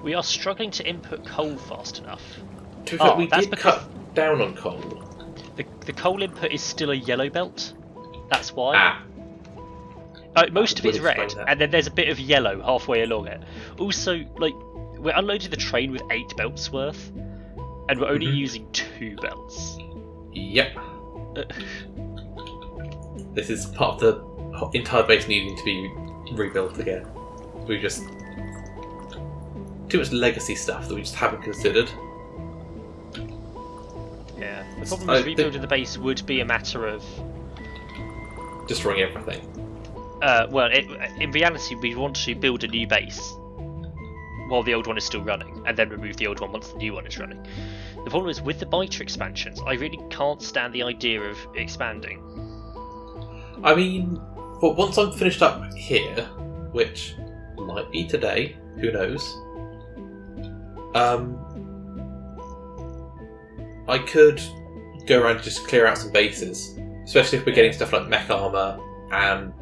We are struggling to input coal fast enough. To be fair, we did cut down on coal. The coal input is still a yellow belt. That's why. Most of it's red, and then there's a bit of yellow halfway along it. Also, like, we're unloading the train with 8 belts worth, and we're only using 2 belts. Yep. This is part of the entire base needing to be rebuilt again. We just... too much legacy stuff that we just haven't considered. Yeah, the problem with rebuilding the base would be a matter of... destroying everything. Well, in reality, we want to build a new base while the old one is still running, and then remove the old one once the new one is running. The problem is, with the biter expansions, I really can't stand the idea of expanding. I mean, well, once I'm finished up here, which might be today, who knows, I could go around and just clear out some bases, especially if we're getting stuff like mech armor, and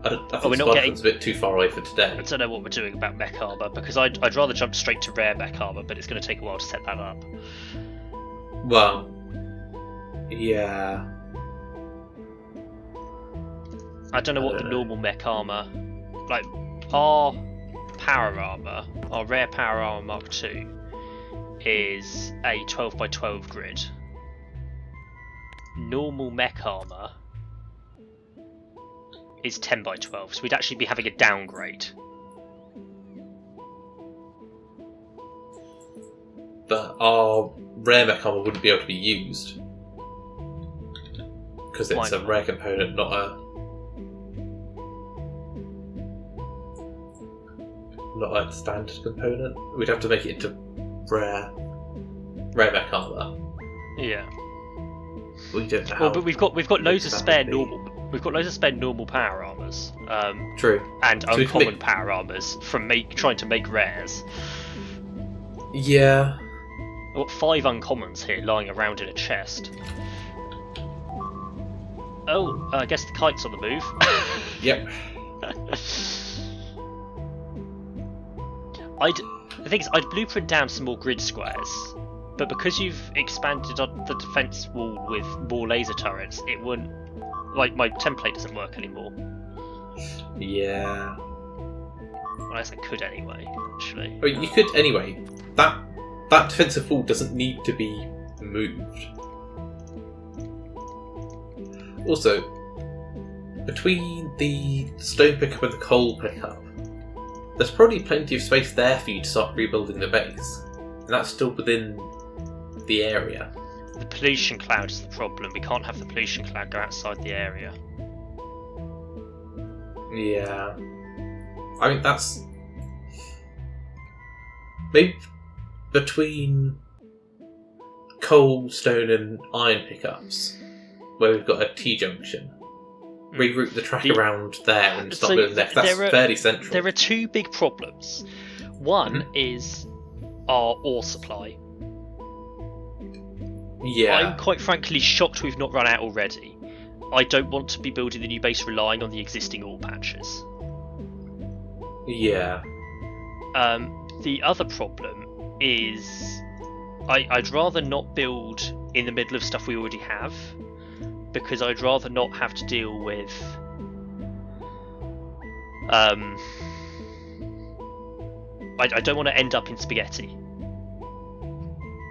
I think Spartan's a bit too far away for today. I don't know what we're doing about mech armor, because I'd rather jump straight to rare mech armor, but it's going to take a while to set that up. Well, yeah. I don't know what the normal mech armor, like our power armor, our rare power armor Mark II, is a 12x12 grid. Normal mech armor is 10x12, so we'd actually be having a downgrade. But our rare mech armor wouldn't be able to be used because it's a rare component, not a standard component. We'd have to make it into rare mech armor. Yeah. We don't know. Well, but we've got loads of spare normal. We've got loads of spare normal power armors. True. And so uncommon power armors from trying to make rares. Yeah. I've got 5 uncommons here lying around in a chest. Oh, I guess the kite's on the move. Yep. The thing is, I'd blueprint down some more grid squares, but because you've expanded on the defense wall with more laser turrets, it wouldn't. Like, my template doesn't work anymore. Yeah. Well, I guess I could anyway, actually. I mean, you could anyway. That defensive wall doesn't need to be moved. Also, between the stone pickup and the coal pickup, there's probably plenty of space there for you to start rebuilding the base. And that's still within the area. The pollution cloud is the problem. We can't have the pollution cloud go outside the area. Yeah. I mean, that's... maybe between coal, stone and iron pickups, where we've got a T-junction, reroute the track around there and start building there. That's fairly central. There are 2 big problems. One is our ore supply. Yeah. I'm quite frankly shocked we've not run out already. I don't want to be building the new base relying on the existing ore patches. Yeah. The other problem is I'd rather not build in the middle of stuff we already have, because I'd rather not have to deal with I don't want to end up in spaghetti.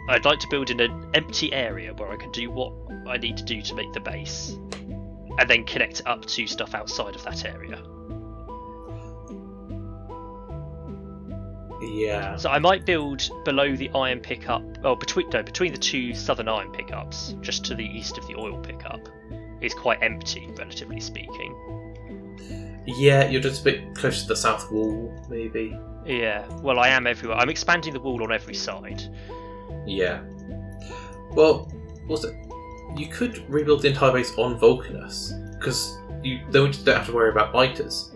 I'd like to build in an empty area where I can do what I need to do to make the base, and then connect it up to stuff outside of that area. Yeah. So I might build below the iron pickup, between the 2 southern iron pickups, just to the east of the oil pickup. It's quite empty, relatively speaking. Yeah, you're just a bit close to the south wall, maybe. Yeah, well, I am everywhere. I'm expanding the wall on every side. Yeah. Well, also, you could rebuild the entire base on Vulcanus, because you then don't have to worry about biters.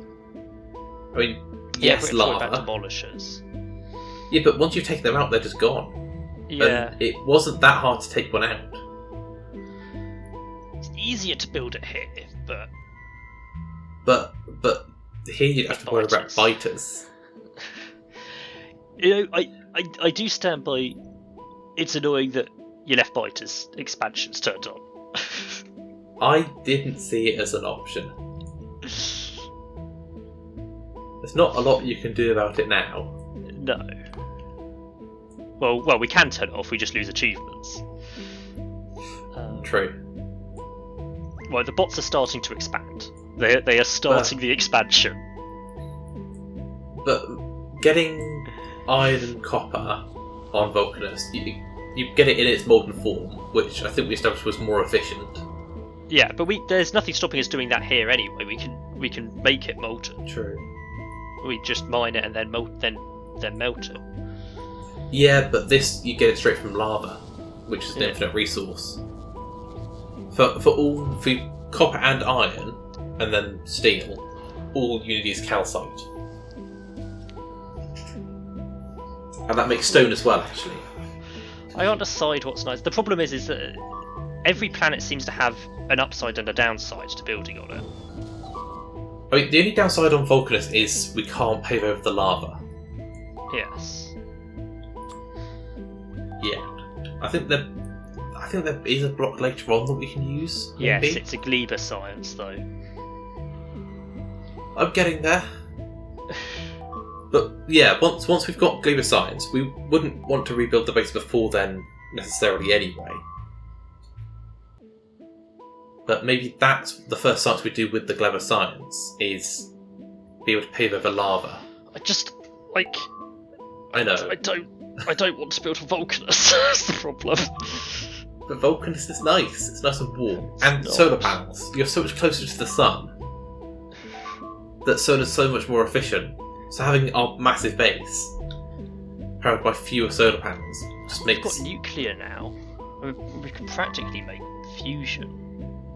I mean, yes, lava. About demolishers. Yeah, but once you've taken them out, they're just gone. Yeah. And it wasn't that hard to take one out. It's easier to build it here, but... But here you'd have to worry about biters. I do stand by. It's annoying that your left biters expansion's turned on. I didn't see it as an option. There's not a lot you can do about it now. No. Well, we can turn it off. We just lose achievements. True. Well, the bots are starting to expand. They are starting the expansion. But getting iron and copper on Vulcanus, you get it in its molten form, which I think we established was more efficient. Yeah, but there's nothing stopping us doing that here anyway. We can make it molten. True. We just mine it and then melt it. Yeah, but this you get it straight from lava, which is an infinite resource. For copper and iron, and then steel, all you need is calcite. And that makes stone as well, actually. I can't decide what's nice. The problem is that every planet seems to have an upside and a downside to building on it. I mean, the only downside on Vulcanus is we can't pave over the lava. Yes. Yeah. I think there is a block later on that we can use. Yes, maybe. it's a Gleba science though. I'm getting there. But yeah, once we've got Gleba science, we wouldn't want to rebuild the base before then necessarily anyway. But maybe that's the first science we do with the Gleba science, is be able to pave over lava. I know. I don't want to build a Vulcanus. That's the problem. But Vulcanus is nice. It's nice and warm. And solar panels. You're so much closer to the sun that solar's so much more efficient. So having our massive base powered by fewer solar panels just makes... We've got nuclear now. We can practically make fusion.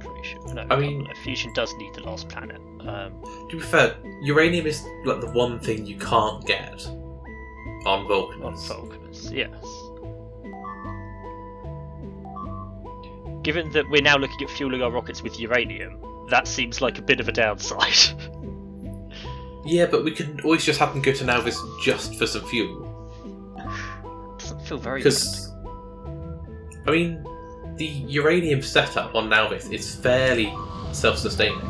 Pretty sure. No, I mean, fusion does need the last planet. To be fair, uranium is like the one thing you can't get on Vulcanus. On Vulcanus, yes. Given that we're now looking at fueling our rockets with uranium, that seems like a bit of a downside. Yeah, but we can always just have them go to Nauvis just for some fuel. Doesn't feel very good. Because, I mean, the uranium setup on Nauvis is fairly self-sustaining.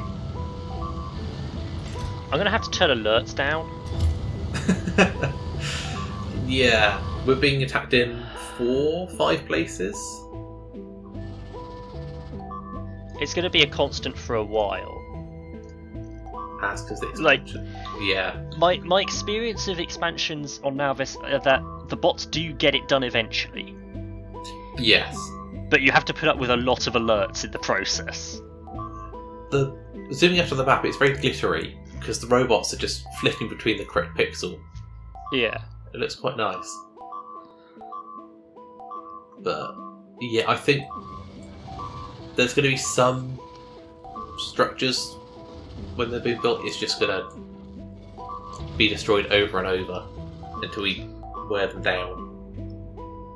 I'm going to have to turn alerts down. Yeah, we're being attacked in 4-5 places. It's going to be a constant for a while. As because it's yeah. My experience of expansions on Nauvis are that the bots do get it done eventually. Yes. But you have to put up with a lot of alerts in the process. Zooming out on the map, it's very glittery because the robots are just flicking between the correct pixel. Yeah. It looks quite nice. But yeah, I think there's going to be some structures when they're being built, it's just going to be destroyed over and over until we wear them down.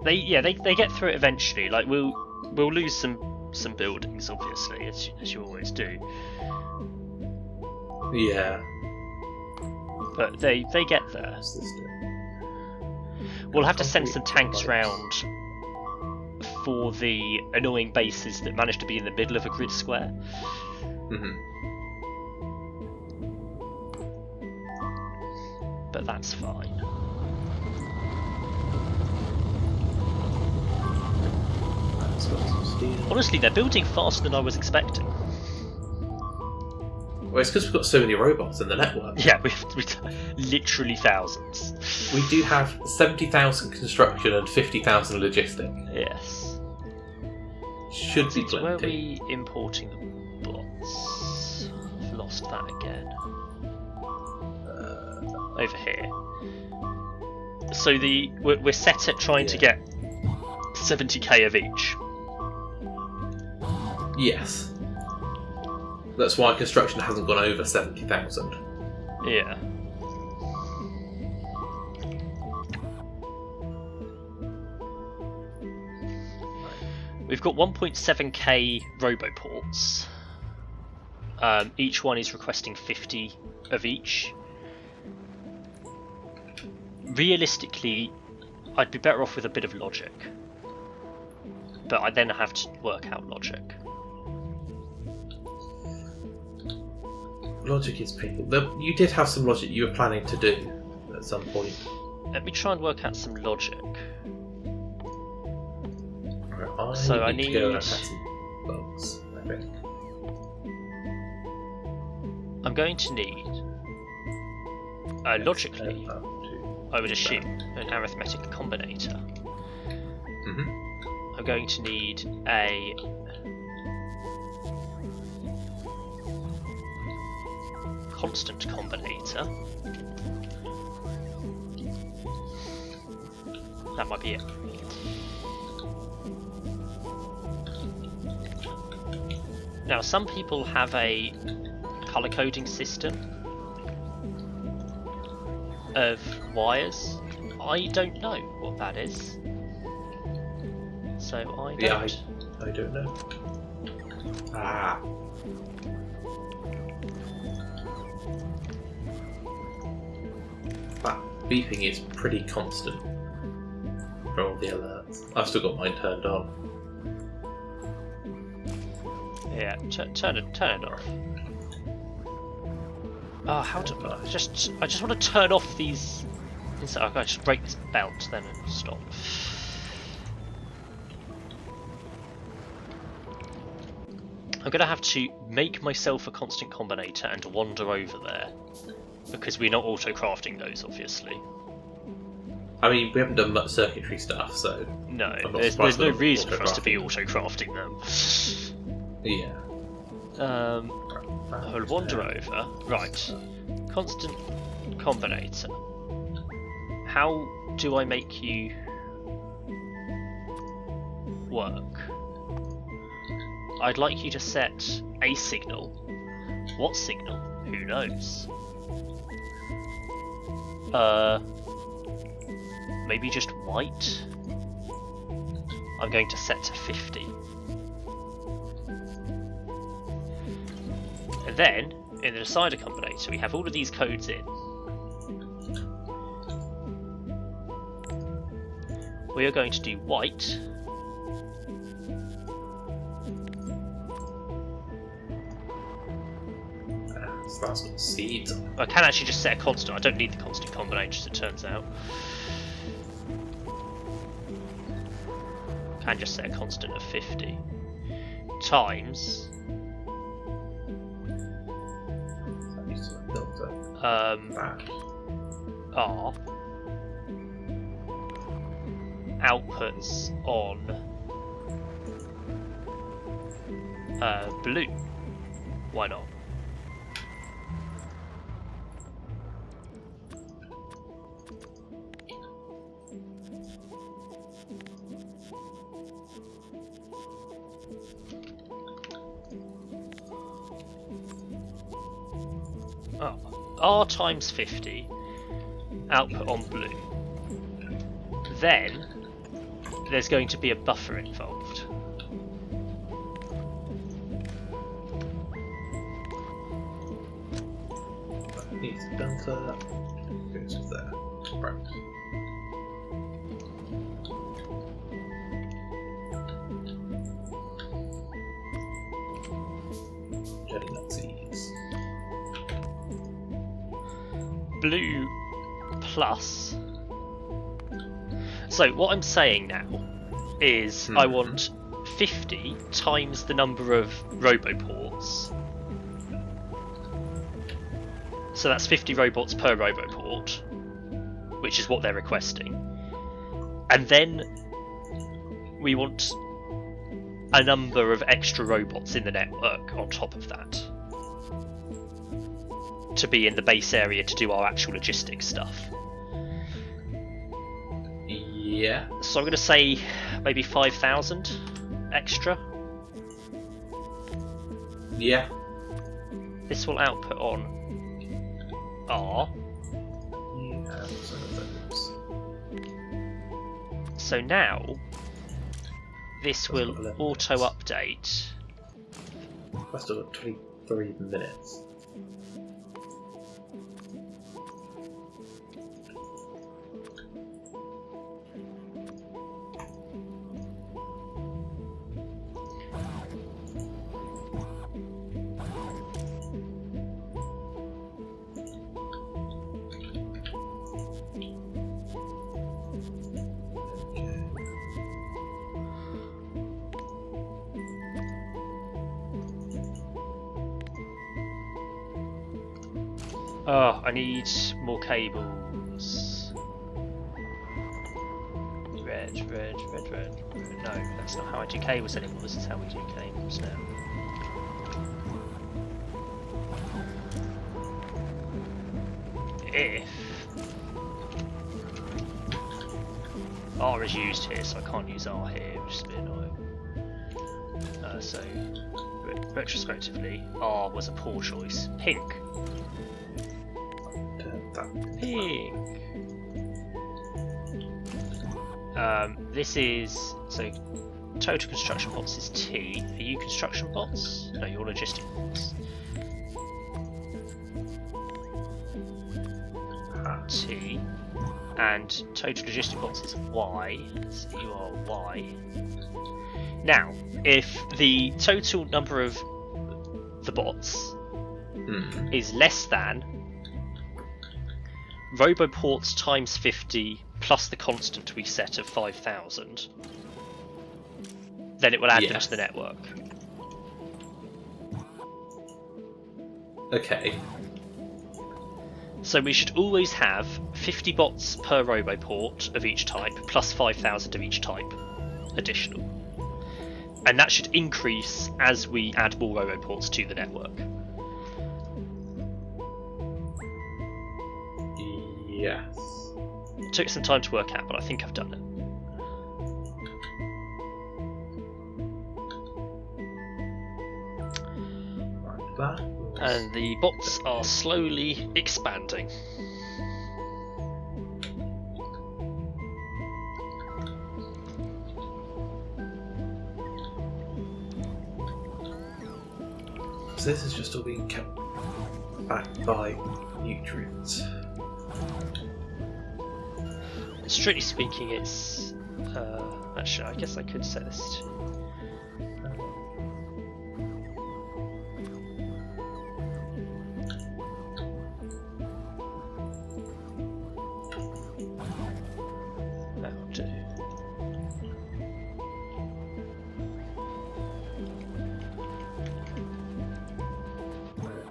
They get through it eventually. Like we'll lose some buildings, obviously, as you always do. Yeah. But they get there. We'll have to send some tanks round for the annoying bases that manage to be in the middle of a grid square. Mm-hmm. But that's fine. Honestly, they're building faster than I was expecting. Well, it's because we've got so many robots in the network. Yeah, we've literally thousands. We do have 70,000 construction and 50,000 logistic. Yes. Should be plenty. Where are we importing the bots? I've lost that again. Over here. So we're set at trying to get 70k of each. Yes. That's why construction hasn't gone over 70,000. Yeah. We've got 1.7k roboports. Each one is requesting 50 of each. realistically, I'd be better off with a bit of logic. But I then have to work out logic. Logic is painful. You did have some logic you were planning to do at some point. Let me try and work out some logic. Right, So I need to go and have some bugs, I think. I'm going to need, logically, I would assume, an arithmetic combinator. Mm-hmm. I'm going to need a constant combinator. That might be it. Now, some people have a color coding system of wires. I don't know what that is, so I don't. Yeah, I don't know. Ah. That beeping is pretty constant for all the alerts. I've still got mine turned on. Yeah, turn it off. Oh, how do I just want to turn off these. I gotta just break this belt then and stop. I'm gonna have to make myself a constant combinator and wander over there because we're not auto crafting those, obviously. I mean, we haven't done much circuitry stuff, so no, there's no reason for us to be auto crafting them. Yeah. I'll wander over. Right. Constant combinator. How do I make you work? I'd like you to set a signal. What signal? Who knows? Maybe just white? I'm going to set to 50. And then, in the decider combinator, we have all of these codes in. We are going to do white. So that's got seeds on. I can actually just set a constant. I don't need the constant combinator, as it turns out. I can just set a constant of 50 times. R outputs on blue. Why not? R times 50, output on blue. Then there's going to be a buffer involved. That needs delta. Goes with there. Right. Jelly Nazis. Blue plus. So what I'm saying now is I want 50 times the number of roboports. So that's 50 robots per roboport, which is what they're requesting. And then we want a number of extra robots in the network on top of that, to be in the base area to do our actual logistics stuff. Yeah. So I'm going to say maybe 5,000 extra. Yeah. This will output on R. Yeah, some of those. So now this will auto update. I've still got 23 minutes. Oh, I need more cables. Red. No, that's not how I do cables anymore. This is how we do cables now. If R is used here, so I can't use R here, which is a bit annoying. So, retrospectively, R was a poor choice. Pink. Pink. This is so. Total construction bots is T. Are you construction bots? No, you're logistic bots. T. And total logistic bots is Y. So you are Y. Now, if the total number of the bots is less than Roboports times 50 plus the constant we set of 5,000, then it will add them to the network. Okay. So we should always have 50 bots per Roboport of each type, plus 5,000 of each type additional. And that should increase as we add more Roboports to the network. Yes. It took some time to work out, but I think I've done it. And the bots are slowly expanding. So this is just all being kept back by nutrients. Strictly speaking, it's... actually, I guess I could set this to... That'll do.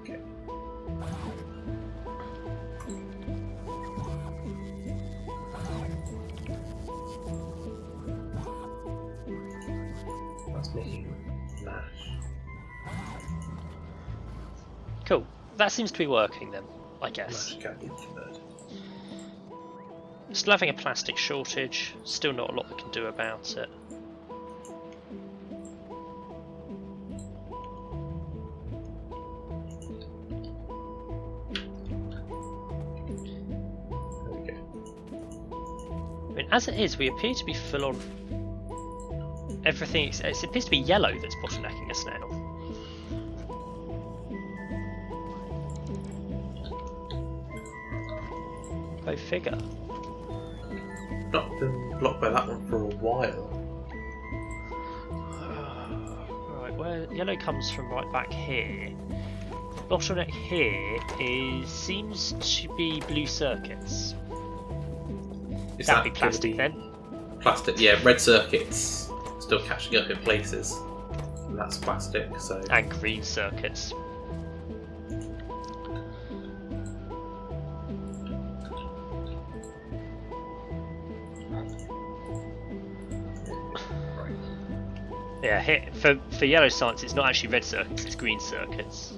Okay. That's making mash. Cool. That seems to be working then, I guess. Mash can be converted. Still having a plastic shortage, still not a lot we can do about it. Okay. I mean, as it is, we appear to be full on everything. It appears to be yellow that's bottlenecking us now. Go figure. Not been blocked by that one for a while. Right, where yellow comes from right back here. Bottleneck here seems to be blue circuits. Is That'd be that plastic then. Plastic, yeah. Red circuits still catching up in places. And that's plastic, so. And green circuits. Yeah, here, for yellow science, it's not actually red circuits, it's green circuits.